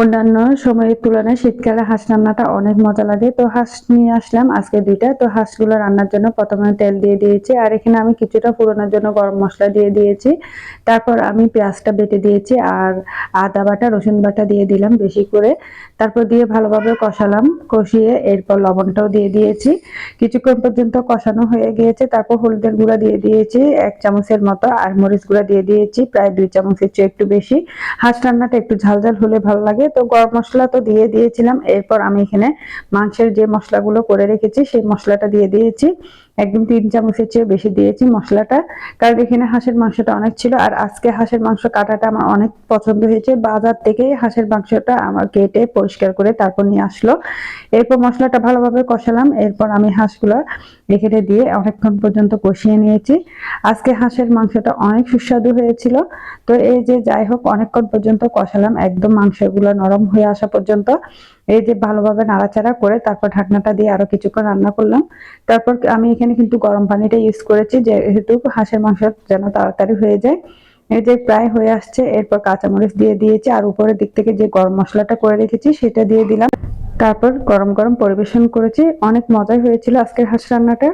অন্যান্য সময়ের তুলনায় শীতকালে হাঁস রান্নাটা অনেক মজা লাগে। তো হাঁস নিয়ে আসলাম আজকে ২ টা। তো হাঁসগুলো রান্নার জন্য প্রথমে তেল দিয়ে দিয়েছি। আর এখানে আমি কিছুটা ফোড়নের জন্য গরম মসলা দিয়ে দিয়েছি। তারপর আমি পেঁয়াজটা বেটে দিয়েছি আর আদা বাটা, রসুন বাটা দিয়ে দিলাম বেশি করে। তারপর দিয়ে ভালোভাবে কষালাম। কষিয়ে এরপর লবণটাও দিয়ে দিয়েছি। কিছুক্ষণ পর্যন্ত কষানো হয়ে গিয়েছে। তারপর হলুদের গুঁড়া দিয়ে দিয়েছি ১ চামচের মতো আর মরিচ গুঁড়া দিয়ে দিয়েছি প্রায় ২ চামচের চেয়ে একটু বেশি। হাঁস রান্নাটা একটু ঝাল ঝাল হলে ভালো লাগে। তো গরম মসলা তো দিয়ে দিয়েছিলাম। এরপর আমি এখানে মাংসের যে মশলাগুলো করে রেখেছি সেই মশলাটা দিয়ে দিয়েছি। একদম ৩ চামচের চেয়ে বেশি দিয়েছি মশলাটা। কারণ এখানে হাঁসের মাংসটা অনেক ছিল আর আজকে হাঁসের মাংস কাটাটা আমার অনেক পছন্দ হয়েছে। বাজার থেকে হাঁসের মাংসটা আমার কেটে পরিষ্কার করে তারপর নিয়ে আসলো। এরপর মশলাটা ভালোভাবে কষালাম। এরপর আমি হাঁসগুলো এখানে দিয়ে অনেকক্ষণ পর্যন্ত কষিয়ে নিয়েছি। আজকে হাঁসের মাংসটা অনেক সুস্বাদু হয়েছিল। তো এই যে যাই হোক অনেকক্ষণ পর্যন্ত কষালাম একদম মাংসগুলো নরম হয়ে আসা পর্যন্ত। এই যে ভালোভাবে নাড়াচাড়া করে তারপর ঢাকনাটা দিয়ে আরো কিছুক্ষণ রান্না করলাম। তারপর আমি এখানে কিন্তু গরম পানিটা ইউজ করেছি যেহেতু হাঁসের মাংস যেন তাড়াতাড়ি হয়ে যায়। এই যে প্রায় হয়ে আসছে। এরপর কাঁচামরিচ দিয়ে দিয়েছি আর উপরের দিক থেকে যে গরম মশলাটা করে রেখেছি সেটা দিয়ে দিলাম। তারপর গরম গরম পরিবেশন করেছি। অনেক মজাই হয়েছিল আজকের হাঁস রান্নাটা।